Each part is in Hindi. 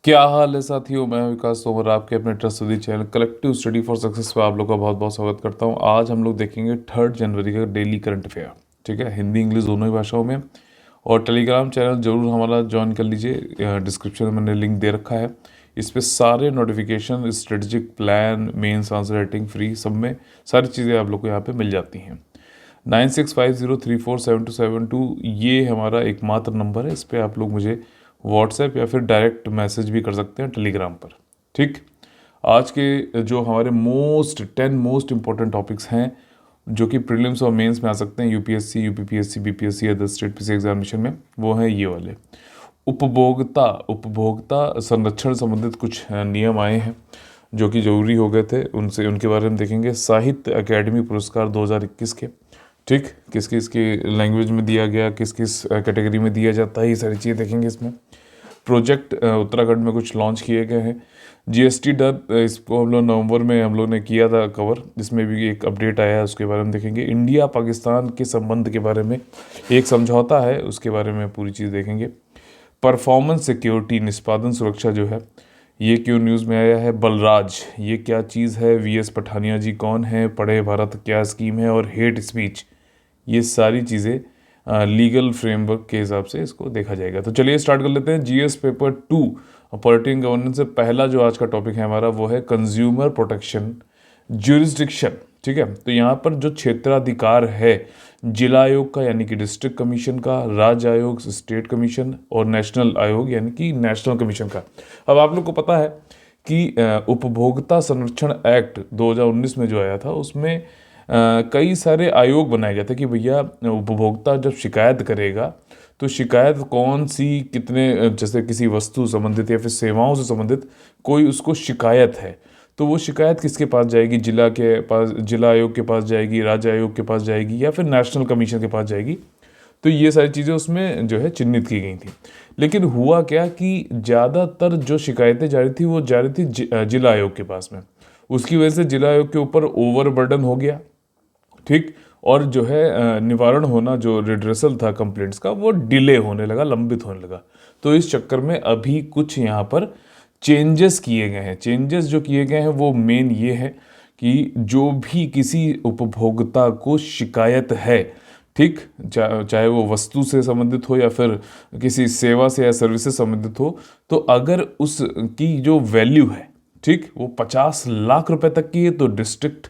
क्या हाल है साथियों। मैं विकास तोमर आपके अपने trust channel collective study for success पे आप लोग का बहुत बहुत स्वागत करता हूं। आज हम लोग देखेंगे 3 जनवरी का डेली करंट अफेयर। ठीक है, हिंदी इंग्लिश दोनों ही भाषाओं में। और टेलीग्राम चैनल जरूर हमारा ज्वाइन कर लीजिए, डिस्क्रिप्शन में मैंने लिंक दे रखा है। इस पे सारे notification, strategic plan, mains answer writing free, सब में सारी चीज़ें आप लोग को यहाँ पे मिल जाती हैं। 9650347272 ये हमारा एकमात्र नंबर है। इस पर आप लोग मुझे व्हाट्सएप या फिर डायरेक्ट मैसेज भी कर सकते हैं टेलीग्राम पर। ठीक, आज के जो हमारे 10 मोस्ट इंपॉर्टेंट टॉपिक्स हैं जो कि प्रीलिम्स और मेंस में आ सकते हैं, UPSC, UPPSC, BPSC, other state PC examination में, वो हैं ये वाले। उपभोक्ता उपभोक्ता संरक्षण संबंधित कुछ नियम आए हैं जो कि जरूरी हो गए थे, उनके बारे में देखेंगे। साहित्य अकेडमी पुरस्कार 2021 के, ठीक, किस किस की लैंग्वेज में दिया गया, किस किस कैटेगरी में दिया जाता है, ये सारी चीज़ें देखेंगे इसमें। प्रोजेक्ट उत्तराखंड में कुछ लॉन्च किए गए हैं। जीएसटी डर, इसको हम लोग नवंबर में हम लोग ने किया था कवर, जिसमें भी एक अपडेट आया है, उसके बारे में देखेंगे। इंडिया पाकिस्तान के संबंध के बारे में एक समझौता है, उसके बारे में पूरी चीज़ देखेंगे। परफॉर्मेंस सिक्योरिटी, निष्पादन सुरक्षा जो है, ये क्यों न्यूज़ में आया है। बलराज, ये क्या चीज़ है। वीएस पठानिया जी कौन है। पढ़े भारत क्या स्कीम है। और हेट स्पीच, ये सारी चीज़ें लीगल फ्रेमवर्क के हिसाब से इसको देखा जाएगा। तो चलिए स्टार्ट कर लेते हैं। GS paper 2 polity and governance से पहला जो आज का टॉपिक है हमारा, वो है कंज्यूमर प्रोटेक्शन ज्यूरिसडिक्शन। ठीक है, तो यहाँ पर जो क्षेत्राधिकार है जिला आयोग का यानी कि डिस्ट्रिक्ट कमीशन का, राज्य आयोग स्टेट कमीशन, और नेशनल आयोग यानी कि नेशनल कमीशन का। अब आप लोग को पता है कि उपभोक्ता संरक्षण एक्ट 2019 में जो आया था, उसमें कई सारे आयोग बनाए गए थे कि भैया उपभोक्ता जब शिकायत करेगा तो शिकायत कौन सी, कितने, जैसे किसी वस्तु संबंधित या फिर सेवाओं से संबंधित कोई उसको शिकायत है, तो वो शिकायत किसके पास जाएगी। जिला के पास, जिला आयोग के पास जाएगी, राज्य आयोग के पास जाएगी, या फिर नेशनल कमीशन के पास जाएगी। तो ये सारी चीज़ें उसमें जो है चिन्हित की गई थी। लेकिन हुआ क्या कि ज़्यादातर जो शिकायतें जा रही थी वो जा रही थी जिला आयोग के पास में। उसकी वजह से जिला आयोग के ऊपर ओवरबर्डन हो गया। ठीक, और जो है निवारण होना, जो रिड्रेसल था कंप्लेंट्स का, वो डिले होने लगा, लंबित होने लगा। तो इस चक्कर में अभी कुछ यहाँ पर चेंजेस किए गए हैं। चेंजेस जो किए गए हैं वो मेन ये है कि जो भी किसी उपभोक्ता को शिकायत है, ठीक, चाहे वो वस्तु से संबंधित हो या फिर किसी सेवा से या सर्विस से संबंधित हो, तो अगर उसकी जो वैल्यू है, ठीक, वो 50 लाख रुपए तक की है तो डिस्ट्रिक्ट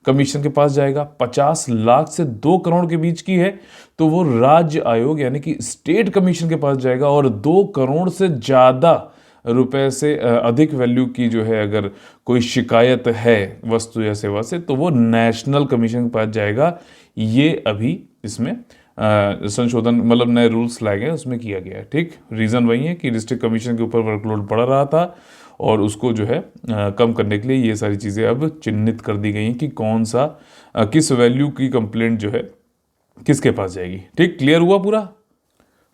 कमीशन के पास जाएगा। 50 लाख से 2 करोड़ के बीच की है तो वो राज्य आयोग यानी कि स्टेट कमीशन के पास जाएगा। और 2 करोड़ से ज़्यादा रुपए से अधिक वैल्यू की जो है अगर कोई शिकायत है वस्तु या सेवा से, तो वो नेशनल कमीशन के पास जाएगा। ये अभी इसमें संशोधन, मतलब नए रूल्स लाए गए, उसमें किया गया है। ठीक, रीज़न वही है कि डिस्ट्रिक्ट कमीशन के ऊपर वर्कलोड बढ़ रहा था और उसको जो है कम करने के लिए ये सारी चीज़ें अब चिन्हित कर दी गई हैं कि कौन सा किस वैल्यू की कंप्लेंट जो है किसके पास जाएगी। ठीक, क्लियर हुआ पूरा।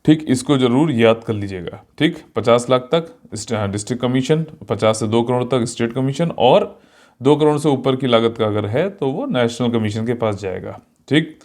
ठीक, इसको जरूर याद कर लीजिएगा। ठीक, 50 लाख तक डिस्ट्रिक्ट कमीशन, 50 से 2 करोड़ तक स्टेट कमीशन, और 2 करोड़ से ऊपर की लागत का अगर है तो वो नेशनल कमीशन के पास जाएगा। ठीक,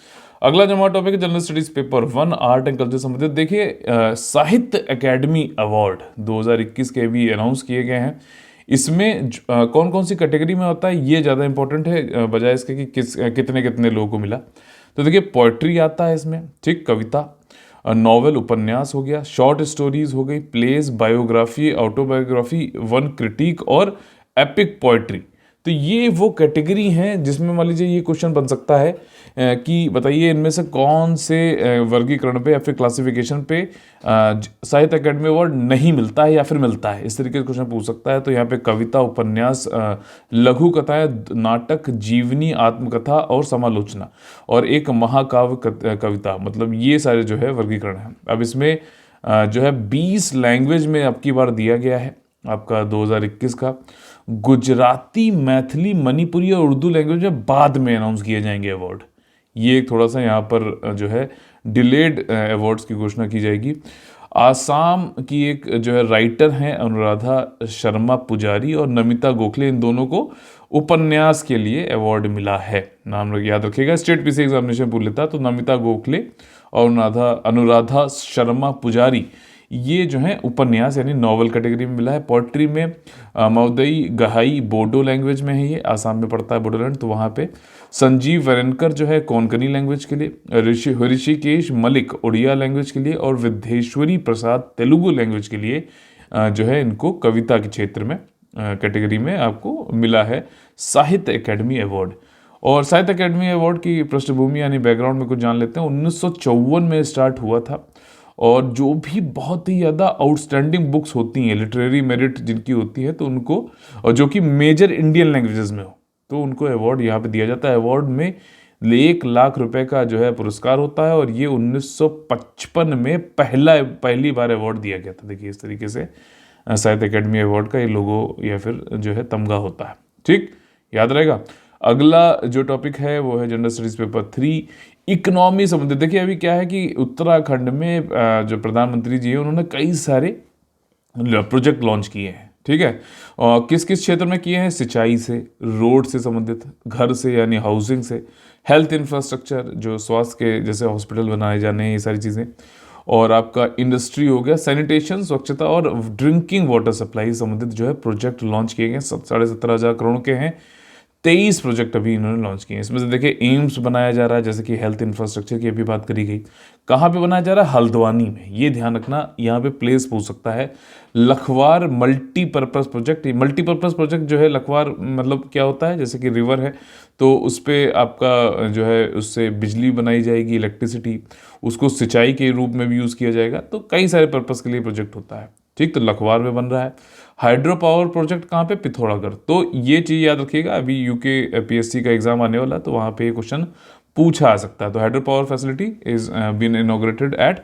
अगला जो हमारा टॉपिक है general studies paper 1 art and culture संबंधित। देखिए, साहित्य अकेडमी अवार्ड 2021 के भी अनाउंस किए गए हैं। इसमें कौन कौन सी कैटेगरी में होता है ये ज़्यादा इंपॉर्टेंट है बजाय इसके कि कितने कितने लोगों को मिला। तो देखिए, पोइट्री आता है इसमें, ठीक, कविता, नॉवेल, उपन्यास हो गया, शॉर्ट स्टोरीज हो गई, place, biography, autobiography, one critic और एपिक पोइट्री। तो ये वो कैटेगरी हैं जिसमें मान लीजिए ये क्वेश्चन बन सकता है कि बताइए इनमें से कौन से वर्गीकरण पे या फिर क्लासिफिकेशन पे साहित्य अकेडमी अवार्ड नहीं मिलता है या फिर मिलता है। इस तरीके से क्वेश्चन पूछ सकता है। तो यहाँ पे कविता, उपन्यास, लघु कथाएं, नाटक, जीवनी, आत्मकथा और समालोचना, और एक महाकाव्य कविता, मतलब ये सारे जो है वर्गीकरण है। अब इसमें जो है 20 लैंग्वेज में अब की बार दिया गया है आपका 2021 का। गुजराती, मैथिली, मणिपुरी और उर्दू लैंग्वेज में बाद में अनाउंस किए जाएंगे अवार्ड। ये एक थोड़ा सा यहाँ पर जो है डिलेड अवार्ड्स की घोषणा की जाएगी। आसाम की एक जो है राइटर हैं अनुराधा शर्मा पुजारी और नमिता गोखले, इन दोनों को उपन्यास के लिए अवार्ड मिला है। नाम याद रखिएगा, स्टेट पीसी एग्जामिनेशन पूछ लेता तो नमिता गोखले और अनुराधा शर्मा पुजारी, ये जो है उपन्यास यानी नॉवल कैटेगरी में मिला है। पोइट्री में मवदई गहाई बोडो लैंग्वेज में है, ये आसाम में पड़ता है बोडोलैंड, तो वहाँ पे संजीव वरेनकर जो है कोंकणी लैंग्वेज के लिए, ऋषिकेश मलिक उड़िया लैंग्वेज के लिए, और विद्येश्वरी प्रसाद तेलुगु लैंग्वेज के लिए जो है इनको कविता के क्षेत्र में कैटेगरी में आपको मिला है साहित्य अकेडमी अवार्ड। और साहित्य अकेडमी अवार्ड की पृष्ठभूमि यानी बैकग्राउंड में कुछ जान लेते हैं। 1954 में स्टार्ट हुआ था, और जो भी बहुत ही ज़्यादा आउटस्टैंडिंग बुक्स होती हैं, लिटरेरी मेरिट जिनकी होती है, तो उनको, और जो कि मेजर इंडियन लैंग्वेजेस में हो, तो उनको अवार्ड यहाँ पे दिया जाता है। अवार्ड में 1 लाख रुपए का जो है पुरस्कार होता है, और ये 1955 में पहली बार अवार्ड दिया गया था। देखिए इस तरीके से साहित्य अकेडमी अवार्ड का ये लोगो या फिर जो है तमगा होता है। ठीक, याद रहेगा। अगला जो टॉपिक है वो है जनरल स्टडीज पेपर 3 इकोनॉमी संबंधित। देखिए अभी क्या है कि उत्तराखंड में जो प्रधानमंत्री जी हैं उन्होंने कई सारे प्रोजेक्ट लॉन्च किए हैं। ठीक है, और किस किस क्षेत्र में किए हैं? सिंचाई से, रोड से संबंधित, घर से यानी हाउसिंग से, हेल्थ इंफ्रास्ट्रक्चर जो स्वास्थ्य के जैसे हॉस्पिटल बनाए जाने हैं, ये सारी चीज़ें, और आपका इंडस्ट्री हो गया, सैनिटेशन स्वच्छता, और ड्रिंकिंग वाटर सप्लाई संबंधित जो है प्रोजेक्ट लॉन्च किए गए। 17,500 करोड़ के हैं। 23 प्रोजेक्ट अभी इन्होंने लॉन्च किए हैं। इसमें से देखिए एम्स बनाया जा रहा है, जैसे कि हेल्थ इंफ्रास्ट्रक्चर की अभी बात करी गई। कहाँ पे बनाया जा रहा है? हल्द्वानी में। ये ध्यान रखना, यहाँ पे प्लेस पूछ सकता है। Lakhwar multipurpose project. Multipurpose project जो है लखवार मतलब क्या होता है, जैसे कि रिवर है तो उस पर आपका जो है उससे बिजली बनाई जाएगी, इलेक्ट्रिसिटी, उसको सिंचाई के रूप में भी यूज़ किया जाएगा। तो कई सारे पर्पज़ के लिए प्रोजेक्ट होता है। ठीक, तो लखवार में बन रहा है। हाइड्रो पावर प्रोजेक्ट कहाँ पे? पिथौरागढ़। तो ये चीज़ याद रखिएगा, अभी यूके पीएससी का एग्जाम आने वाला है तो वहाँ पे ये क्वेश्चन पूछा आ सकता है। तो hydro power facility is been inaugurated at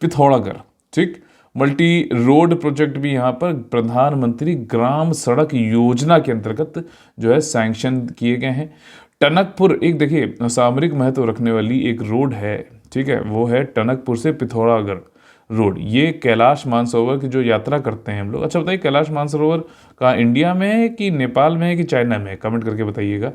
Pithoragarh. ठीक, मल्टी रोड प्रोजेक्ट भी यहाँ पर प्रधानमंत्री ग्राम सड़क योजना के अंतर्गत जो है सैंक्शन किए गए हैं। टनकपुर, एक देखिए सामरिक महत्व रखने वाली एक रोड है। ठीक है, वो है टनकपुर से पिथौरागढ़ रोड। ये कैलाश मानसरोवर की जो यात्रा करते हैं हम लोग। अच्छा बताइए, कैलाश मानसरोवर कहाँ, इंडिया में है कि नेपाल में है कि चाइना में है? कमेंट करके बताइएगा।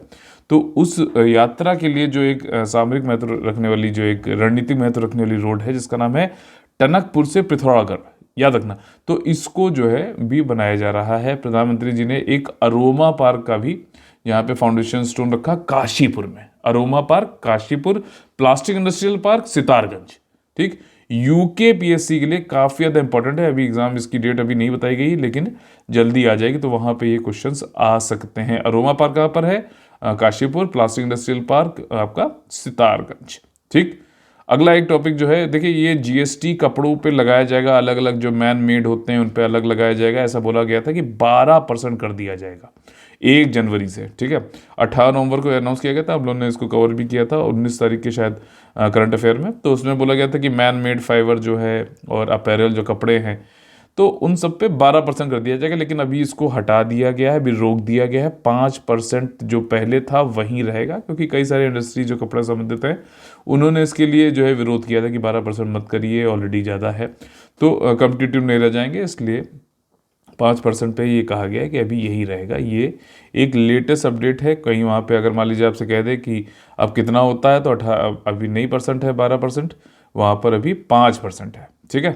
तो उस यात्रा के लिए जो एक सामरिक महत्व रखने वाली, जो एक रणनीतिक महत्व रखने वाली रोड है जिसका नाम है टनकपुर से पिथौरागढ़, याद रखना। तो इसको जो है भी बनाया जा रहा है। प्रधानमंत्री जी ने एक अरोमा पार्क का भी यहाँ पे फाउंडेशन स्टोन रखा काशीपुर में। Aroma park Kashipur, plastic industrial park Sitarganj. ठीक, यूके पीएससी के लिए काफ़ी ज़्यादा इंपॉर्टेंट है। अभी एग्जाम, इसकी डेट अभी नहीं बताई गई लेकिन जल्दी आ जाएगी, तो वहाँ पे ये क्वेश्चंस आ सकते हैं। अरोमा पार्क कहाँ पर है? काशीपुर। प्लास्टिक इंडस्ट्रियल पार्क आपका सितारगंज। ठीक, अगला एक टॉपिक जो है, देखिए ये जीएसटी कपड़ों पे लगाया जाएगा, अलग अलग जो मैन मेड होते हैं उन पे अलग लगाया जाएगा। ऐसा बोला गया था कि 12% कर दिया जाएगा 1 जनवरी से। ठीक है, 18 नवंबर को अनाउंस किया गया था, हम लोगों ने इसको कवर भी किया था 19 तारीख के शायद करंट अफेयर में। तो उसमें बोला गया था कि मैन मेड फाइबर जो है और अपैरल जो कपड़े हैं तो उन सब पे 12% कर दिया जाएगा, लेकिन अभी इसको हटा दिया गया है, अभी रोक दिया गया है। 5% जो पहले था वहीं रहेगा, क्योंकि कई सारे इंडस्ट्री जो कपड़ा संबंधित है उन्होंने इसके लिए जो है विरोध किया था कि 12% मत करिए, ऑलरेडी ज़्यादा है, तो कम्पिटिटिव नहीं रह जाएंगे, इसलिए 5% पे ये कहा गया है कि अभी यही रहेगा। ये एक लेटेस्ट अपडेट है। कहीं वहाँ पे अगर मान लीजिए आपसे कह दे कि अब कितना होता है, तो अभी नहीं परसेंट है 12%, वहाँ पर अभी 5% है। ठीक है,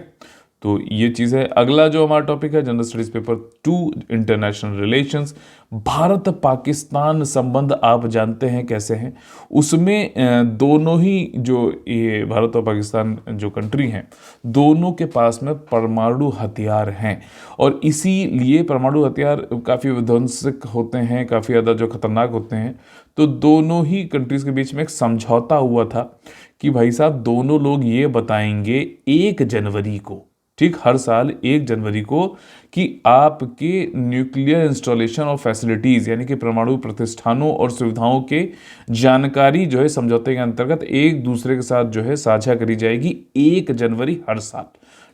तो ये चीज़ है। अगला जो हमारा टॉपिक है general studies paper 2 international relations. Bharat Pakistan संबंध आप जानते हैं कैसे हैं। उसमें दोनों ही जो ये भारत और पाकिस्तान जो कंट्री हैं, दोनों के पास में परमाणु हथियार हैं, और इसीलिए परमाणु हथियार काफ़ी विध्वंसक होते हैं, काफ़ी ज़्यादा जो खतरनाक होते हैं। तो दोनों ही कंट्रीज़ के बीच में एक समझौता हुआ था कि भाई साहब दोनों लोग ये बताएंगे 1 जनवरी को, ठीक, हर साल 1 जनवरी को, कि आपके न्यूक्लियर इंस्टॉलेशन और फैसिलिटीज़ यानी कि परमाणु प्रतिष्ठानों और सुविधाओं के जानकारी जो है समझौते के अंतर्गत एक दूसरे के साथ जो है साझा करी जाएगी 1 जनवरी हर साल।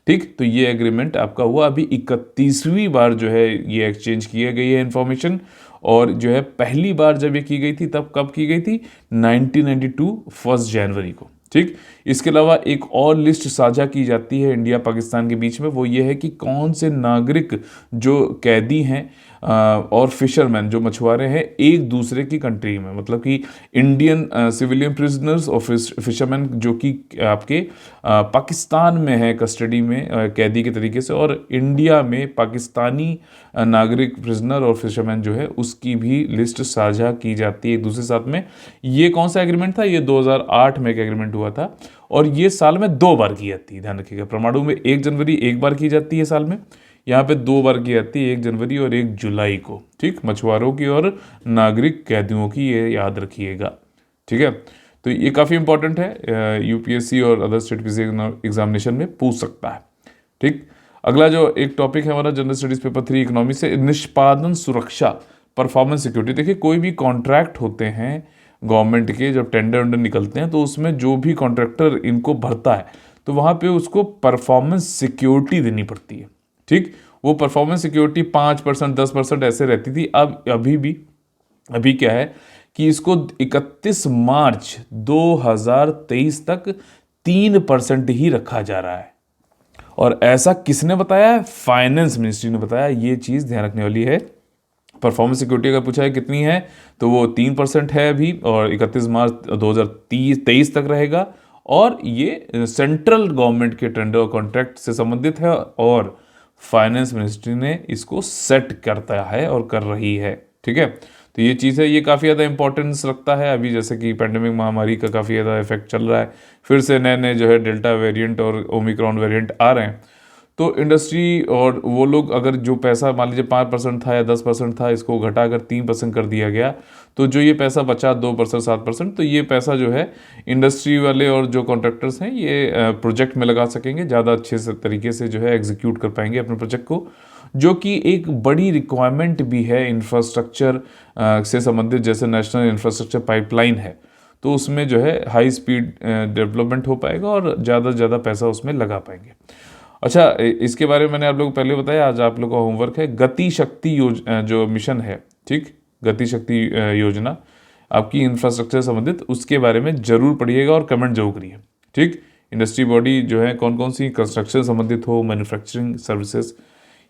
ठीक, तो ये एग्रीमेंट आपका हुआ। अभी 31वीं बार जो है ये एक्सचेंज किया गई है इन्फॉर्मेशन, और जो है पहली बार जब ये की गई थी तब कब की गई थी? 1992 1 जनवरी को। ठीक। इसके अलावा एक और लिस्ट साझा की जाती है इंडिया पाकिस्तान के बीच में, वो ये है कि कौन से नागरिक जो कैदी हैं और फिशरमैन जो मछुआरे हैं एक दूसरे की कंट्री में, मतलब कि इंडियन सिविलियन प्रिजनर्स और फिशरमैन जो कि आपके पाकिस्तान में है कस्टडी में कैदी के तरीके से, और इंडिया में पाकिस्तानी नागरिक प्रिजनर और फिशरमैन जो है उसकी भी लिस्ट साझा की जाती है एक दूसरे साथ में। ये कौन सा एग्रीमेंट था? ये 2008 में एक एग्रीमेंट हुआ था और ये साल में 2 बार की जाती है, ध्यान रखिएगा। परमाणु में 1 जनवरी एक बार की जाती है साल में, यहाँ पे 2 बार की जाती है, 1 जनवरी और 1 जुलाई को। ठीक, मछुआरों की और नागरिक कैदियों की, ये याद रखिएगा। ठीक है, तो ये काफ़ी इंपॉर्टेंट है, यूपीएससी और अदर स्टेट पीसी एग्जामिनेशन में पूछ सकता है। ठीक, अगला जो एक टॉपिक है हमारा जनरल स्टडीज पेपर 3 इकोनॉमी से, निष्पादन सुरक्षा, परफॉर्मेंस सिक्योरिटी। देखिए कोई भी कॉन्ट्रैक्ट होते हैं गवर्नमेंट के, जब टेंडर वेंडर निकलते हैं तो उसमें जो भी कॉन्ट्रैक्टर इनको भरता है तो वहाँ पे उसको परफॉर्मेंस सिक्योरिटी देनी पड़ती है। ठीक, वो परफॉर्मेंस सिक्योरिटी 5%, 10% ऐसे रहती थी। अब अभी क्या है कि इसको 31 मार्च 2023 तक 3% ही रखा जा रहा है। और ऐसा किसने बताया है? फाइनेंस मिनिस्ट्री ने बताया। ये चीज़ ध्यान रखने वाली है। परफॉर्मेंस सिक्योरिटी अगर पूछा है कितनी है तो वो 3% है अभी, और 31 मार्च 2023 तक रहेगा। और ये सेंट्रल गवर्नमेंट के टेंडर और कॉन्ट्रैक्ट से संबंधित है और फाइनेंस मिनिस्ट्री ने इसको सेट करता है और कर रही है। ठीक है, तो ये चीज़ है, ये काफ़ी ज़्यादा इंपॉर्टेंस रखता है। अभी जैसे कि पैंडेमिक महामारी का काफ़ी ज़्यादा इफेक्ट चल रहा है, फिर से नए नए जो है डेल्टा वेरिएंट और ओमिक्रॉन वेरिएंट आ रहे हैं, तो इंडस्ट्री और वो लोग अगर जो पैसा मान लीजिए 5% था या 10% था, इसको घटाकर 3% कर दिया गया, तो जो ये पैसा बचा 2%, 7%, तो ये पैसा जो है इंडस्ट्री वाले और जो कॉन्ट्रैक्टर्स हैं ये प्रोजेक्ट में लगा सकेंगे, ज़्यादा अच्छे से तरीके से जो है एग्जीक्यूट कर पाएंगे अपने प्रोजेक्ट को, जो कि एक बड़ी रिक्वायरमेंट भी है इंफ्रास्ट्रक्चर से संबंधित। जैसे नेशनल इंफ्रास्ट्रक्चर पाइपलाइन है तो उसमें जो है हाई स्पीड डेवलपमेंट हो पाएगा और ज़्यादा से ज़्यादा पैसा उसमें लगा पाएंगे। अच्छा, इसके बारे में मैंने आप लोगों को पहले बताया, आज आप लोगों का होमवर्क है गति शक्ति जो मिशन है। ठीक, गति शक्ति योजना आपकी इंफ्रास्ट्रक्चर संबंधित, उसके बारे में जरूर पढ़िएगा और कमेंट जरूर करिए। ठीक, इंडस्ट्री बॉडी जो है कौन कौन सी, कंस्ट्रक्शन संबंधित हो, मैन्युफैक्चरिंग सर्विसेज,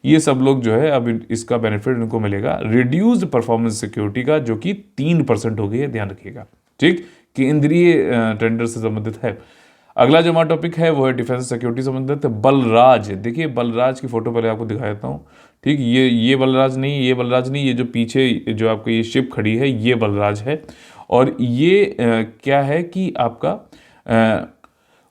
ये सब लोग जो है अब इसका बेनिफिट इनको मिलेगा रिड्यूस्ड परफॉर्मेंस सिक्योरिटी का, जो कि 3% हो गई है, ध्यान रखिएगा। ठीक, केंद्रीय टेंडर से संबंधित है। अगला जो हमारा टॉपिक है वो है डिफेंस सिक्योरिटी संबंधित बलराज। देखिए बलराज की फोटो पहले आपको दिखा देता हूँ। ठीक, ये बलराज नहीं, ये बलराज नहीं, ये जो पीछे जो आपको ये शिप खड़ी है ये बलराज है। और ये क्या है कि आपका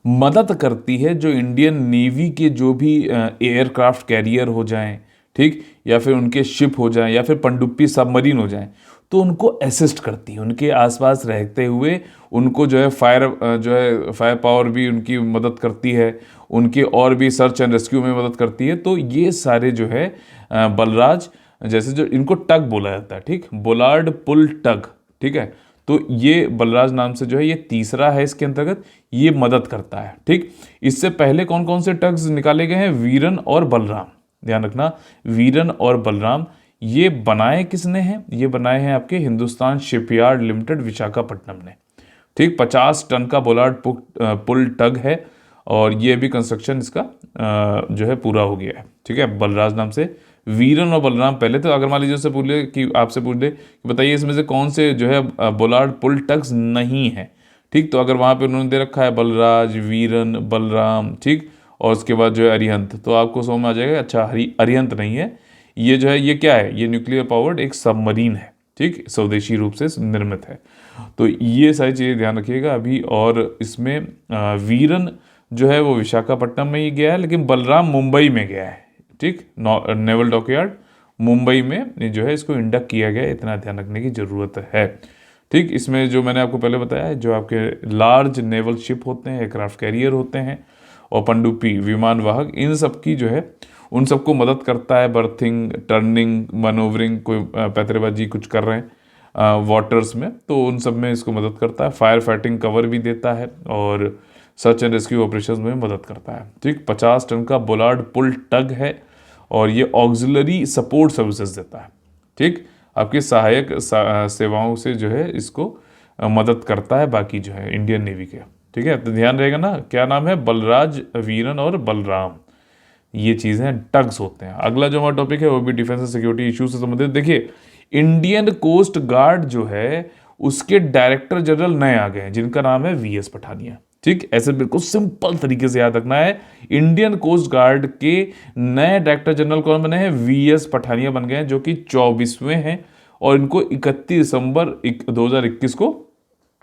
मदद करती है जो इंडियन नेवी के जो भी एयरक्राफ्ट कैरियर हो जाएं, ठीक, या फिर उनके शिप हो जाएं, या फिर पनडुब्बी सबमरीन हो जाएं, तो उनको असिस्ट करती है, उनके आसपास रहते हुए उनको जो है फायर पावर भी उनकी मदद करती है, उनके और भी सर्च एंड रेस्क्यू में मदद करती है। तो ये सारे जो है बलराज, जैसे जो इनको टग बोला जाता है, ठीक, बोलार्ड पुल टग, ठीक है, तो ये बलराज नाम से जो है ये तीसरा है इसके अंतर्गत, ये मदद करता है। ठीक, इससे पहले कौन कौन से टग्स निकाले गए हैं? वीरन और बलराम, ध्यान रखना, वीरन और बलराम। ये बनाए किसने हैं? ये बनाए हैं आपके हिंदुस्तान शिपयार्ड लिमिटेड विशाखापट्टनम ने। ठीक, 50 टन का बोलार्ड पुल टग है और ये भी कंस्ट्रक्शन इसका जो है पूरा हो गया है। ठीक है, बलराज नाम से। वीरन और बलराम पहले, तो अगर मान लीजिए उससे पूछ ले कि आपसे पूछ ले कि बताइए इसमें से कौन से जो है बोलार्ड पुल टग्स नहीं है, ठीक, तो अगर वहाँ पे उन्होंने दे रखा है बलराज, वीरन, बलराम, ठीक, और उसके बाद जो है अरिहंत, तो आपको समझ में आ जाएगा अच्छा अरिहंत नहीं है, ये जो है ये क्या है? ये न्यूक्लियर पावर्ड एक सबमरीन है, ठीक, स्वदेशी रूप से निर्मित है। तो ये सारी चीज़ें ध्यान रखिएगा अभी। और इसमें वीरन जो है वो विशाखापट्टनम में ही गया है, लेकिन बलराम मुंबई में गया है। ठीक, नेवल डॉकयार्ड मुंबई में जो है इसको इंडक्ट किया गया है, इतना ध्यान रखने की ज़रूरत है। ठीक, इसमें जो मैंने आपको पहले बताया है, जो आपके लार्ज नेवल शिप होते हैं, एयरक्राफ्ट कैरियर होते हैं और पनडुब्बी विमान वाहक, इन सब की जो है उन सबको मदद करता है, बर्थिंग, टर्निंग, मनोवरिंग, कोई पैतरेबाजी कुछ कर रहे हैं वाटर्स में, तो उन सब में इसको मदद करता है। फायर फाइटिंग कवर भी देता है और सर्च एंड रेस्क्यू ऑपरेशंस में मदद करता है। ठीक, 50 टन का बोलार्ड पुल टग है और ये ऑक्सिलरी सपोर्ट सर्विसेज देता है। ठीक, आपकी सहायक सेवाओं से जो है इसको मदद करता है बाकी जो है इंडियन नेवी के। ठीक है, तो ध्यान रहेगा ना, क्या नाम है, बलराज, वीरन और बलराम, ये चीज़ें टग्स होते हैं। अगला जो हमारा टॉपिक है वो भी डिफेंस एंड सिक्योरिटी इश्यूज से संबंधित। देखिए, इंडियन कोस्ट गार्ड जो है उसके डायरेक्टर जनरल नए आ गए हैं जिनका नाम है वीएस पठानिया। ठीक, ऐसे बिल्कुल सिंपल तरीके से याद रखना है, इंडियन कोस्ट गार्ड के नए डायरेक्टर जनरल कौन बने हैं, वीएस पठानिया बन गए हैं, जो कि 24वें हैं और इनको 31 दिसंबर 2021 को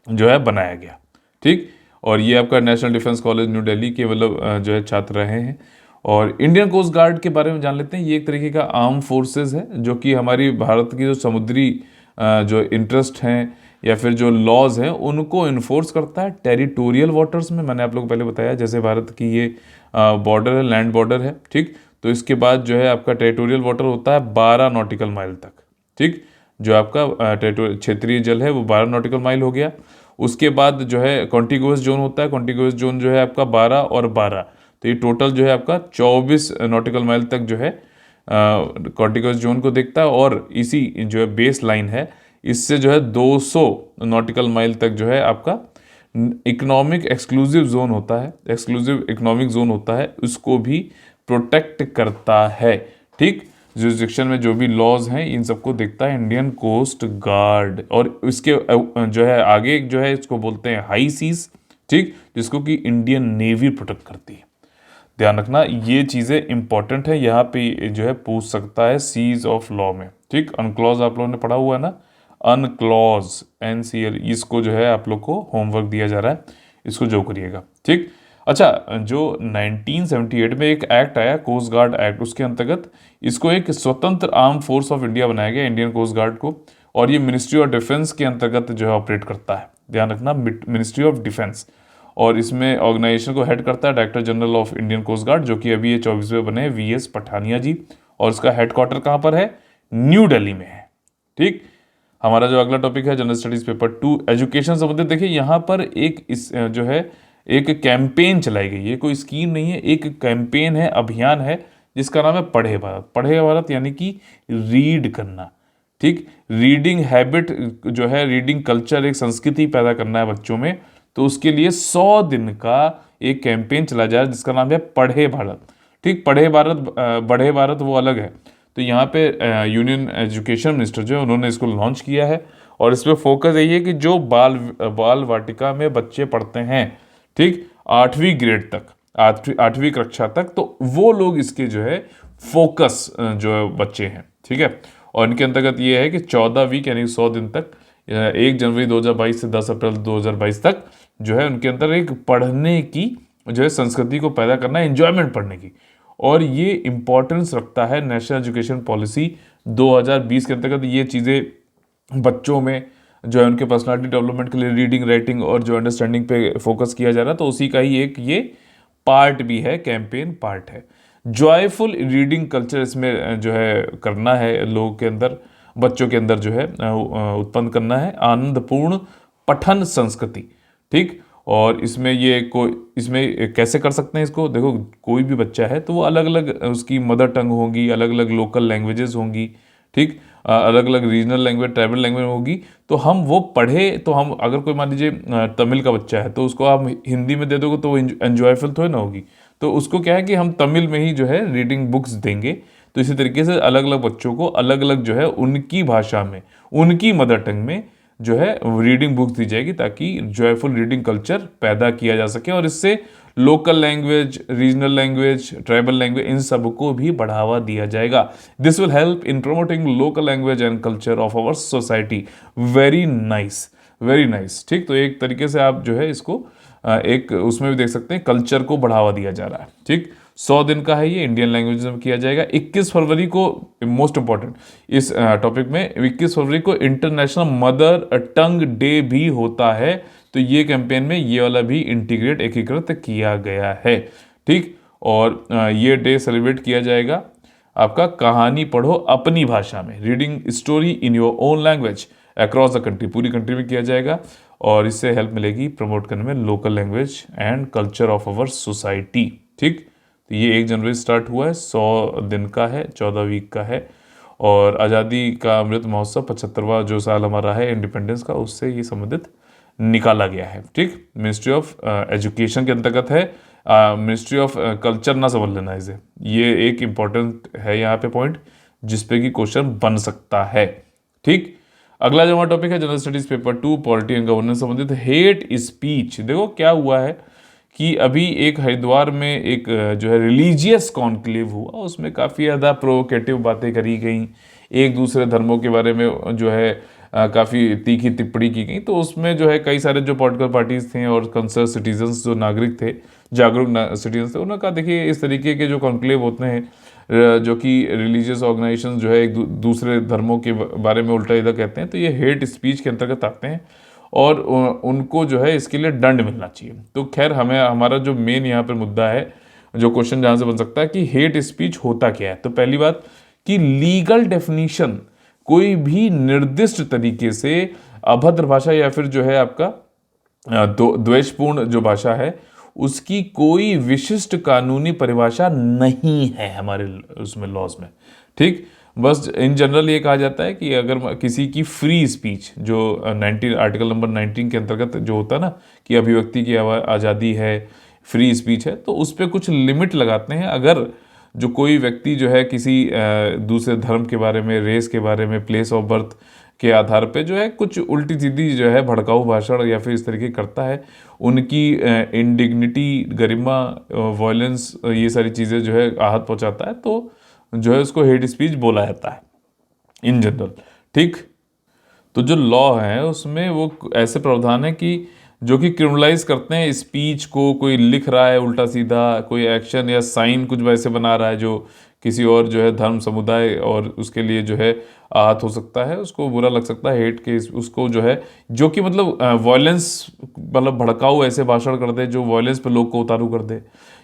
जो है बनाया गया। ठीक, और ये आपका national defence college new Delhi के मतलब जो है छात्र रहे हैं। और इंडियन कोस्ट गार्ड के बारे में जान लेते हैं। ये एक तरीके का आर्म फोर्सेस है जो कि हमारी भारत की जो समुद्री जो इंटरेस्ट हैं या फिर जो लॉज हैं उनको इन्फोर्स करता है टेरिटोरियल वाटर्स में। मैंने आप लोग पहले बताया जैसे भारत की ये बॉर्डर है, लैंड बॉर्डर है। ठीक, तो इसके बाद जो है आपका टेरिटोरियल वाटर होता है 12 नॉटिकल माइल तक। ठीक, जो आपका क्षेत्रीय जल है वो 12 नॉटिकल माइल हो गया। उसके बाद जो है कॉन्टिग्यूअस जोन होता है, कॉन्टिग्यूअस जोन जो है आपका 12 और 12, तो ये टोटल जो है आपका 24 नॉटिकल माइल तक जो है कॉन्टिग्यूअस जोन को देखता है। और इसी जो है बेस लाइन है इससे जो है 200 नॉटिकल माइल तक जो है आपका इकोनॉमिक एक्सक्लूसिव जोन होता है, एक्सक्लूसिव इकोनॉमिक जोन होता है, उसको भी प्रोटेक्ट करता है। ठीक, जुरिस्डिक्शन में जो भी लॉज हैं इन सबको देखता है इंडियन कोस्ट गार्ड। और इसके जो है आगे जो है इसको बोलते हैं हाई सीज। ठीक, जिसको कि इंडियन नेवी प्रोटेक्ट करती है। ध्यान रखना ये चीज़ें इंपॉर्टेंट है, यहाँ पे जो है पूछ सकता है सीज ऑफ लॉ में। ठीक, अनक्लॉज आप लोगों ने पढ़ा हुआ है ना, अनक्लॉज NCL, इसको जो है आप लोग को होमवर्क दिया जा रहा है, इसको जो करिएगा। ठीक, अच्छा, जो 1978 में एक एक्ट आया कोस्ट गार्ड एक्ट, उसके अंतर्गत इसको एक स्वतंत्र आर्म फोर्स ऑफ इंडिया बनाया गया, इंडियन कोस्ट गार्ड को। और ये मिनिस्ट्री ऑफ डिफेंस के अंतर्गत जो है ऑपरेट करता है। ध्यान रखना, मिनिस्ट्री ऑफ डिफेंस। और इसमें ऑर्गेनाइजेशन को हेड करता है director general of Indian coast guard, जो कि अभी ये 24वें बने वीएस पठानिया जी। और उसका हेडक्वार्टर कहाँ पर है, न्यू दिल्ली में है। ठीक, हमारा जो अगला टॉपिक है जनरल स्टडीज पेपर 2 एजुकेशन संबंधित। देखिए यहाँ पर एक इस जो है एक कैंपेन चलाई गई है, कोई स्कीम नहीं है, एक कैंपेन है, अभियान है, जिसका नाम है पढ़े भारत। पढ़े भारत यानी कि रीड करना। ठीक, रीडिंग हैबिट जो है, रीडिंग कल्चर, एक संस्कृति पैदा करना है बच्चों में। तो उसके लिए 100 दिन का एक कैंपेन चला जा रहा है जिसका नाम है पढ़े भारत। ठीक, पढ़े भारत, बढ़े भारत वो अलग है। तो यहाँ पे यूनियन एजुकेशन मिनिस्टर जो है उन्होंने इसको लॉन्च किया है। और इस पर फोकस यही है कि जो बाल वाटिका में बच्चे पढ़ते हैं, ठीक, 8वीं ग्रेड तक, 8वीं कक्षा तक, तो वो लोग इसके जो है फोकस जो बच्चे हैं। ठीक है, और इनके अंतर्गत ये है कि 14 वीक यानी 100 दिन तक, 1 जनवरी 2022 से 10 अप्रैल 2022 तक जो है उनके अंदर एक पढ़ने की जो है संस्कृति को पैदा करना है, एंजॉयमेंट पढ़ने की। और ये इंपॉर्टेंस रखता है नेशनल एजुकेशन पॉलिसी 2020 के अंतर्गत। ये चीज़ें बच्चों में जो है उनके पर्सनालिटी डेवलपमेंट के लिए रीडिंग, राइटिंग और जो अंडरस्टैंडिंग पे फोकस किया जा रहा है, तो उसी का ही एक ये पार्ट भी है, कैंपेन पार्ट है। जॉयफुल रीडिंग कल्चर इसमें जो है करना है, लोगों के अंदर, बच्चों के अंदर जो है उत्पन्न करना है आनंदपूर्ण पठन संस्कृति। ठीक, और इसमें इसमें कैसे कर सकते हैं इसको, देखो कोई भी बच्चा है तो वो अलग अलग उसकी मदर टंग होगी, अलग अलग लोकल लैंग्वेजेस होंगी। ठीक, अलग अलग रीजनल लैंग्वेज, ट्राइबल लैंग्वेज होगी। तो हम वो पढ़े, तो हम अगर कोई मान लीजिए तमिल का बच्चा है तो उसको आप हिंदी में दे दोगे तो वो एंजॉयफुल थोड़ी ना होगी। तो उसको क्या है कि हम तमिल में ही जो है रीडिंग बुक्स देंगे। तो इसी तरीके से अलग अलग बच्चों को अलग अलग जो है उनकी भाषा में, उनकी मदर टंग में जो है रीडिंग बुक्स दी जाएगी, ताकि जॉयफुल रीडिंग कल्चर पैदा किया जा सके। और इससे local language, regional language, tribal language, इन सबको भी बढ़ावा दिया जाएगा। This will help in promoting local language and culture of our society. Very nice, very nice. ठीक, तो एक तरीके से आप जो है इसको एक उसमें भी देख सकते हैं, कल्चर को बढ़ावा दिया जा रहा है। ठीक, 100 दिन का है ये, इंडियन लैंग्वेज में किया जाएगा। 21 फरवरी को, मोस्ट इंपॉर्टेंट इस टॉपिक में, 21 फरवरी को इंटरनेशनल मदर टंग डे भी होता है। तो ये कैंपेन में ये वाला भी इंटीग्रेट, एकीकृत किया गया है। ठीक, और ये डे सेलिब्रेट किया जाएगा आपका कहानी पढ़ो अपनी भाषा में, reading story in your own language across the country, पूरी कंट्री में किया जाएगा। और इससे हेल्प मिलेगी प्रमोट करने में local language and culture of our society. ठीक, तो ये 1 जनवरी स्टार्ट हुआ है, 100 दिन का है, 14 वीक का है। और आज़ादी का अमृत महोत्सव 75वां जो साल हमारा है इंडिपेंडेंस का, उससे ये संबंधित निकाला गया है। ठीक, मिनिस्ट्री ऑफ एजुकेशन के अंतर्गत है, मिनिस्ट्री ऑफ कल्चर ना समझ लेना इसे, ये एक इंपॉर्टेंट है यहाँ पे पॉइंट जिसपे कि क्वेश्चन बन सकता है। ठीक, अगला जो हमारा टॉपिक है general studies paper 2 polity and governance संबंधित हेट स्पीच। देखो क्या हुआ है कि अभी एक हरिद्वार में एक जो है रिलीजियस कॉन्क्लेव हुआ, उसमें काफ़ी ज़्यादा प्रोवोकेटिव बातें करी गई, एक दूसरे धर्मों के बारे में जो है काफ़ी तीखी टिप्पणी की गई। तो उसमें जो है कई सारे जो पॉलिटिकल पार्टीज थे और कंसर्न सिटीजन्स जो नागरिक थे, जागरूक सिटीजन्स थे, उन्होंने कहा देखिए इस तरीके के जो कॉन्क्लेव होते हैं जो कि रिलीजियस ऑर्गेनाइजेशन जो है एक दूसरे धर्मों के बारे में उल्टा सीधा कहते हैं, तो ये हेट स्पीच के अंतर्गत आते हैं और उनको जो है इसके लिए दंड मिलना चाहिए। तो खैर हमें हमारा जो मेन यहाँ पर मुद्दा है, जो क्वेश्चन जहाँ से बन सकता है कि हेट स्पीच होता क्या है। तो पहली बात कि लीगल डेफिनीशन कोई भी निर्दिष्ट तरीके से अभद्र भाषा या फिर जो है आपका द्वेषपूर्ण जो भाषा है उसकी कोई विशिष्ट कानूनी परिभाषा नहीं है हमारे उसमें लॉज में। ठीक, बस इन जनरल ये कहा जाता है कि अगर किसी की फ्री स्पीच जो 19 आर्टिकल नंबर 19 के अंतर्गत जो होता है ना कि अभिव्यक्ति की आज़ादी है, फ्री स्पीच है, तो उस पर कुछ लिमिट लगाते हैं। अगर जो कोई व्यक्ति जो है किसी दूसरे धर्म के बारे में, रेस के बारे में, प्लेस ऑफ बर्थ के आधार पे जो है कुछ उल्टी सीधी जो है भड़काऊ भाषण या फिर इस तरीके करता है, उनकी इंडिग्निटी, गरिमा, वायलेंस, ये सारी चीज़ें जो है आहत पहुंचाता है, तो जो है उसको हेट स्पीच बोला जाता है इन जनरल। ठीक, तो जो लॉ है उसमें वो ऐसे प्रावधान है कि जो कि क्रिमिनलाइज करते हैं स्पीच को, कोई लिख रहा है उल्टा सीधा, कोई एक्शन या साइन कुछ वैसे बना रहा है जो किसी और जो है धर्म समुदाय और उसके लिए जो है आहत हो सकता है, उसको बुरा लग सकता है, हेट के उसको जो है जो कि मतलब वायलेंस, मतलब भड़काऊ ऐसे भाषण कर दे जो वायलेंस पे लोग को उतारू कर दे,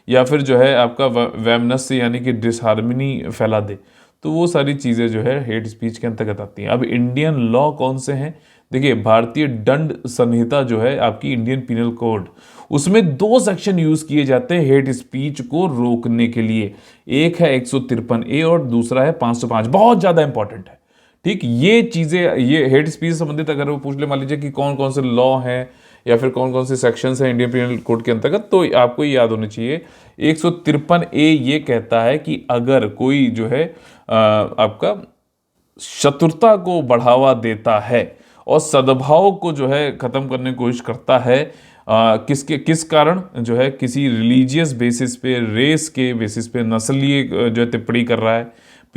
या फिर जो है आपका वैमनस्य यानी कि डिसहार्मनी फैला दे, तो वो सारी चीज़ें जो है हेट स्पीच के अंतर्गत आती हैं। अब इंडियन लॉ कौन से हैं? देखिए, भारतीय दंड संहिता जो है आपकी इंडियन पिनल कोड, उसमें 2 सेक्शन यूज किए जाते हैं हेट स्पीच को रोकने के लिए। एक है 153A और दूसरा है 505। बहुत ज्यादा इंपॉर्टेंट है। ठीक, ये चीजें, ये हेट स्पीच से संबंधित अगर वो पूछ ले मान लीजिए कि कौन कौन से लॉ हैं या फिर कौन कौन से सेक्शंस हैं इंडियन पिनल कोड के अंतर्गत, तो आपको ये याद होने चाहिए। 153A ये कहता है कि अगर कोई जो है आपका शत्रुता को बढ़ावा देता है और सद्भाव को जो है खत्म करने की कोशिश करता है, किस कारण जो है किसी रिलीजियस बेसिस पे, रेस के बेसिस पे, नस्लीय जो है टिप्पणी कर रहा है,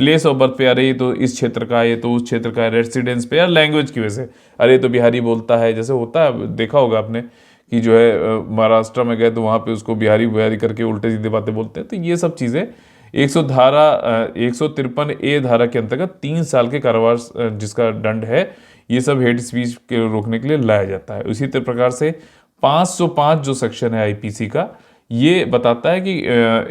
प्लेस ऑफ बर्थ पे, अरे ये तो इस क्षेत्र का है, ये तो उस क्षेत्र का है, रेसिडेंस पे, या लैंग्वेज की वजह से, अरे तो बिहारी बोलता है, जैसे होता है, देखा होगा आपने कि जो है महाराष्ट्र में गए तो वहाँ पे उसको बिहारी बिहारी करके उल्टे सीधे बातें बोलते हैं। तो ये सब चीज़ें 153A धारा के अंतर्गत 3 साल के कारावास जिसका दंड है, ये सब हेट स्पीच के रोकने के लिए लाया जाता है। उसी प्रकार से 505 जो सेक्शन है आईपीसी का, ये बताता है कि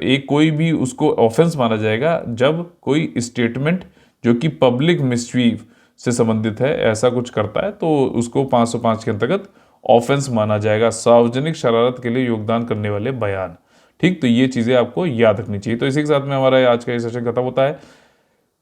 एक कोई भी उसको ऑफेंस माना जाएगा जब कोई स्टेटमेंट जो कि पब्लिक मिसचीफ से संबंधित है ऐसा कुछ करता है, तो उसको 505 के अंतर्गत ऑफेंस माना जाएगा। सार्वजनिक शरारत के लिए योगदान करने वाले बयान। ठीक, तो ये चीजें आपको याद रखनी चाहिए। तो इसी के साथ में हमारा आज का ये सेशन खत्म होता है।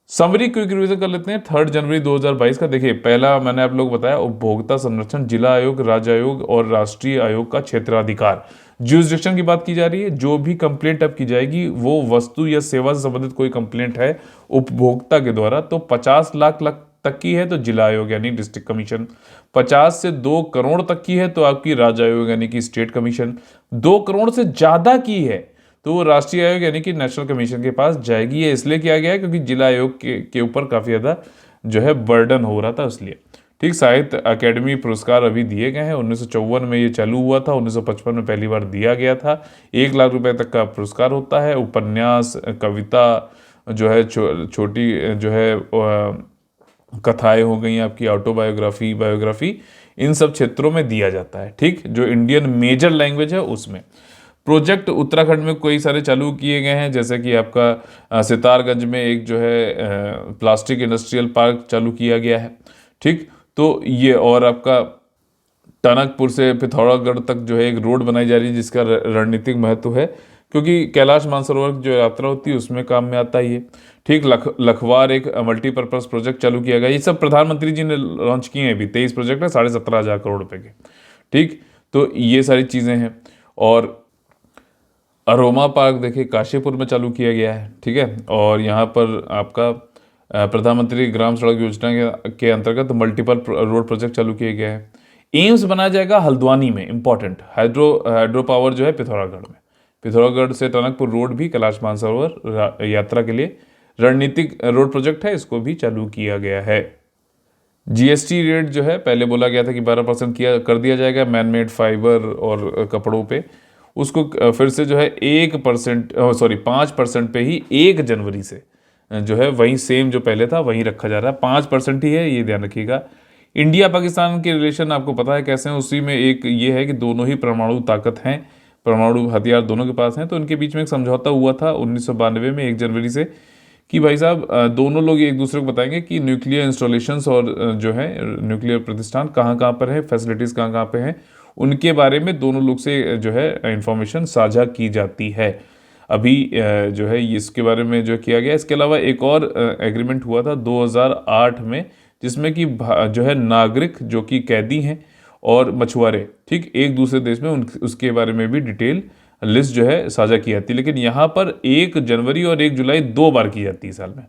समरी क्विक रिवीजन कर लेते हैं 3 जनवरी 2022 का। देखिए, पहला मैंने आप लोग बताया उपभोक्ता संरक्षण, जिला आयोग, राज्य आयोग और राष्ट्रीय आयोग का क्षेत्राधिकार। ज्यूरिसडिक्शन की बात की जा रही है। जो भी कंप्लेंट अब की जाएगी वो वस्तु या सेवा से संबंधित कोई कंप्लेंट है उपभोक्ता के द्वारा, तो 50 लाख तक की है तो जिला आयोग यानी डिस्ट्रिक्ट कमीशन, 50 से 2 करोड़ तक की है तो आपकी राज्य आयोग यानी कि स्टेट कमीशन, 2 करोड़ से ज्यादा की है तो वो राष्ट्रीय आयोग यानी कि नेशनल कमीशन के पास जाएगी। ये इसलिए किया गया है क्योंकि जिला आयोग के ऊपर काफ़ी ज़्यादा जो है बर्डन हो रहा था इसलिए। ठीक, साहित्य अकेडमी पुरस्कार अभी दिए गए हैं। 1954 में ये चालू हुआ था, 1955 में पहली बार दिया गया था। 1 लाख रुपए तक का पुरस्कार होता है। उपन्यास, कविता जो है, छोटी जो है कथाएं हो गई आपकी, ऑटोबायोग्राफी, बायोग्राफी, इन सब क्षेत्रों में दिया जाता है। ठीक, जो इंडियन मेजर लैंग्वेज है उसमें। प्रोजेक्ट उत्तराखंड में कई सारे चालू किए गए हैं, जैसे कि आपका सितारगंज में एक जो है प्लास्टिक इंडस्ट्रियल पार्क चालू किया गया है। ठीक, तो ये, और आपका टनकपुर से पिथौरागढ़ तक जो है एक रोड बनाई जा रही है जिसका रणनीतिक महत्व है क्योंकि कैलाश मानसरोवर जो यात्रा होती है उसमें काम में आता ही है। ठीक, लखवार एक मल्टीपर्पज प्रोजेक्ट चालू किया गया। ये सब प्रधानमंत्री जी ने लॉन्च किए हैं। अभी 23 प्रोजेक्ट है 17,500 करोड़ रुपए के। ठीक, तो ये सारी चीज़ें हैं। और अरोमा पार्क देखिए काशीपुर में चालू किया गया है, ठीक है। और यहाँ पर आपका प्रधानमंत्री ग्राम सड़क योजना के अंतर्गत मल्टीपल रोड प्रोजेक्ट चालू किए गए हैं। एम्स बनाया जाएगा हल्द्वानी में, इंपॉर्टेंट। हाइड्रो पावर जो है पिथौरागढ़ में। पिथौरागढ़ से टनकपुर रोड भी कैलाश मानसरोवर यात्रा के लिए रणनीतिक रोड प्रोजेक्ट है, इसको भी चालू किया गया है। जीएसटी रेट जो है पहले बोला गया था कि 12% किया कर दिया जाएगा मैन मेड फाइबर और कपड़ों पे, उसको फिर से जो है 5% पे ही 1 जनवरी से जो है वही सेम जो पहले था वही रखा जा रहा है। 5% ही है, ये ध्यान रखिएगा। इंडिया पाकिस्तान के रिलेशन आपको पता है कैसे हैं, उसी में एक ये है कि दोनों ही परमाणु ताकत हैं, परमाणु हथियार दोनों के पास हैं। तो इनके बीच में एक समझौता हुआ था 1992 में 1 जनवरी से कि भाई साहब दोनों लोग एक दूसरे को बताएंगे कि न्यूक्लियर इंस्टॉलेशंस और जो है न्यूक्लियर प्रतिष्ठान कहाँ कहाँ पर है, फैसिलिटीज़ कहाँ कहाँ पे हैं, उनके बारे में दोनों लोग से जो है इंफॉर्मेशन साझा की जाती है। अभी जो है इसके बारे में जो किया गया। इसके अलावा एक और एग्रीमेंट हुआ था 2008 में, जिसमें कि जो है नागरिक जो कि कैदी हैं और मछुआरे, ठीक, एक दूसरे देश में उसके बारे में भी डिटेल लिस्ट जो है साझा की जाती है। लेकिन यहाँ पर 1 जनवरी और 1 जुलाई 2 बार की जाती है साल में,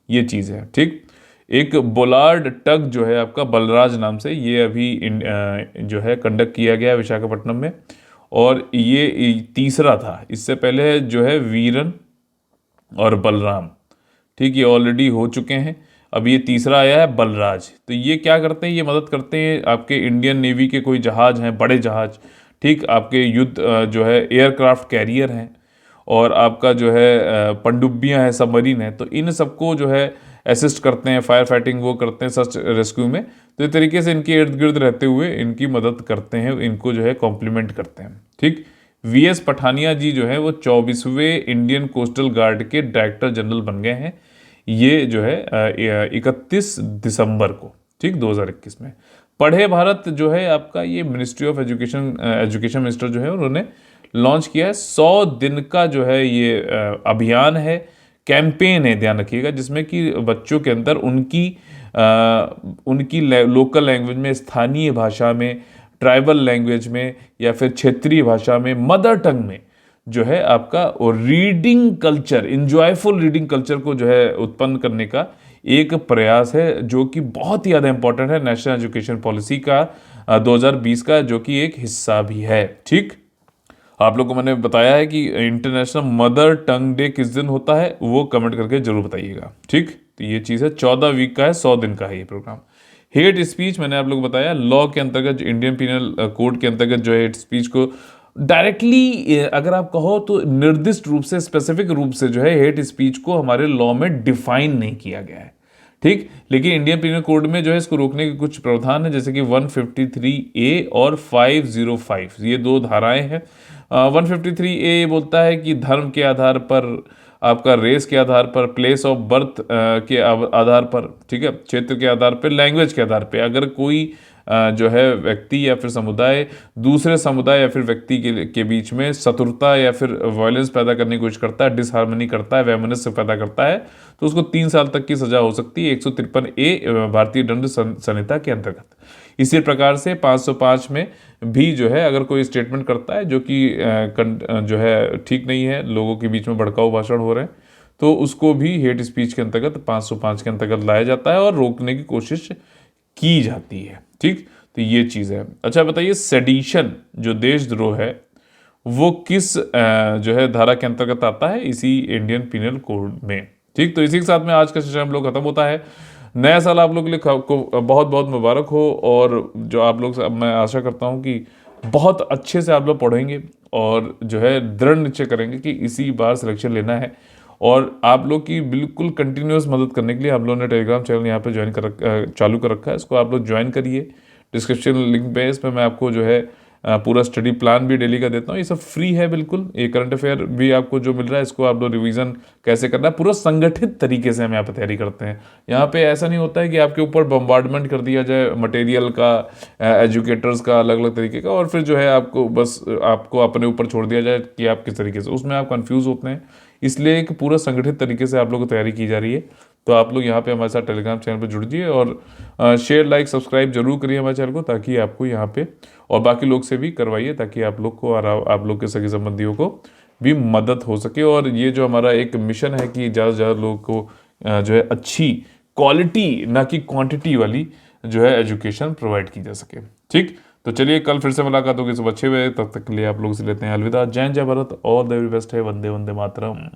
ये चीज़ है, ठीक। एक बोलार्ड टग जो है आपका बलराज नाम से, ये अभी जो है कंडक्ट किया गया है विशाखापट्टनम में, और ये तीसरा था। इससे पहले जो है वीरन और बलराम, ठीक, ये ऑलरेडी हो चुके हैं। अब ये तीसरा आया है बलराज। तो ये क्या करते हैं, ये मदद करते हैं आपके इंडियन नेवी के कोई जहाज हैं, बड़े जहाज, ठीक, आपके युद्ध जो है एयरक्राफ्ट कैरियर हैं, और आपका जो है पनडुब्बियाँ हैं, सबमरीन है, तो इन सबको जो है असिस्ट करते हैं, फायर फाइटिंग वो करते हैं, सर्च रेस्क्यू में। तो इस तरीके से इनके इर्द गिर्द रहते हुए इनकी मदद करते हैं, इनको जो है कॉम्प्लीमेंट करते हैं, ठीक। वीएस पठानिया जी जो है वो 24वें इंडियन कोस्टल गार्ड के डायरेक्टर जनरल बन गए हैं। ये जो है 31 दिसंबर को, ठीक, 2021 में। पढ़े भारत जो है आपका ये मिनिस्ट्री ऑफ एजुकेशन मिनिस्टर जो है उन्होंने लॉन्च किया है। 100 दिन का जो है ये अभियान है, कैंपेन है, ध्यान रखिएगा, जिसमें कि बच्चों के अंदर उनकी लोकल लैंग्वेज में, स्थानीय भाषा में, ट्राइबल लैंग्वेज में, या फिर क्षेत्रीय भाषा में, मदर टंग में जो है आपका reading culture, enjoyful reading culture को जो है उत्पन्न करने का एक प्रयास है, जो कि बहुत ही ज़्यादा इंपॉर्टेंट है नेशनल एजुकेशन पॉलिसी का 2020 का, जो कि एक हिस्सा भी है, ठीक। आप लोग को मैंने बताया है कि इंटरनेशनल मदर टंग डे किस दिन होता है, वो कमेंट करके जरूर बताइएगा, ठीक। तो ये चीज़ है, 14 वीक का है, 100 दिन का है ये प्रोग्राम। हेट स्पीच मैंने आप लोग को बताया, लॉ के अंतर्गत, इंडियन पीनल कोड के अंतर्गत जो है हेट स्पीच को डायरेक्टली अगर आप कहो तो निर्दिष्ट रूप से, स्पेसिफिक रूप से जो है हेट स्पीच को हमारे लॉ में डिफाइन नहीं किया गया है, ठीक। लेकिन इंडियन पीनल कोड में जो है इसको रोकने के कुछ प्रावधान है, जैसे कि 153A और 505, ये 2 धाराएं हैं। 153A बोलता है कि धर्म के आधार पर, आपका रेस के आधार पर, प्लेस ऑफ बर्थ के आधार पर, ठीक है, क्षेत्र के आधार पर, लैंग्वेज के आधार पर, अगर कोई जो है व्यक्ति या फिर समुदाय दूसरे समुदाय या फिर व्यक्ति के बीच में शत्रुता या फिर वायलेंस पैदा करने की कोशिश करता है, डिसहार्मनी करता है, वैमनस्य पैदा करता है, तो उसको 3 साल तक की सजा हो सकती है, 153A भारतीय दंड संहिता के अंतर्गत। इसी प्रकार से 505 में भी जो है अगर कोई स्टेटमेंट करता है जो कि जो है ठीक नहीं है, लोगों के बीच में भड़काऊ भाषण हो रहे हैं, तो उसको भी हेट स्पीच के अंतर्गत 505 के अंतर्गत लाया जाता है और रोकने की कोशिश की जाती है, ठीक। तो ये चीज़ है। अच्छा बताइए, सेडिशन जो देशद्रोह है वो किस जो है धारा के अंतर्गत आता है, इसी इंडियन पीनल कोड में, ठीक। तो इसी के साथ में आज का सेशन हम लोग खत्म होता है। नया साल आप लोग के लिए को बहुत बहुत मुबारक हो, और जो आप लोग, मैं आशा करता हूँ कि बहुत अच्छे से आप लोग पढ़ेंगे और जो है दृढ़ निश्चय करेंगे कि इसी बार सिलेक्शन लेना है। और आप लोग की बिल्कुल कंटिन्यूस मदद करने के लिए हम लोगों ने टेलीग्राम चैनल यहाँ पे चालू कर रखा है, इसको आप लोग ज्वाइन करिए। डिस्क्रिप्शन लिंक पे इस पर मैं आपको जो है पूरा स्टडी प्लान भी डेली का देता हूँ, ये सब फ्री है बिल्कुल। ये करंट अफेयर भी आपको जो मिल रहा है, इसको आप लोग रिवीजन कैसे करना है, पूरा संगठित तरीके से हम यहाँ पे तैयारी करते हैं। यहाँ पे ऐसा नहीं होता है कि आपके ऊपर बम्बार्डमेंट कर दिया जाए मटेरियल का, एजुकेटर्स का, अलग अलग तरीके का, और फिर जो है आपको बस आपको अपने ऊपर छोड़ दिया जाए कि आप किस तरीके से, उसमें आप कन्फ्यूज़ होते हैं। इसलिए एक पूरा संगठित तरीके से आप लोग को तैयारी की जा रही है। तो आप लोग यहाँ पे हमारे साथ टेलीग्राम चैनल पर जुड़ जाइए और शेयर लाइक सब्सक्राइब जरूर करिए हमारे चैनल को, ताकि आपको यहाँ पे और बाकी लोग से भी करवाइए, ताकि आप लोग को और आप लोग के सगे संबंधियों को भी मदद हो सके। और ये जो हमारा एक मिशन है कि ज़्यादा से ज़्यादा लोगों को जो है अच्छी क्वालिटी ना कि क्वांटिटी वाली जो है एजुकेशन प्रोवाइड की जा सके। ठीक, तो चलिए कल फिर से मुलाकात होगी सुबह 6 बजे। तब तक के लिए आप लोग से लेते हैं अलविदा। जय जय Bharat, all the very best है। वंदे वंदे मातरम।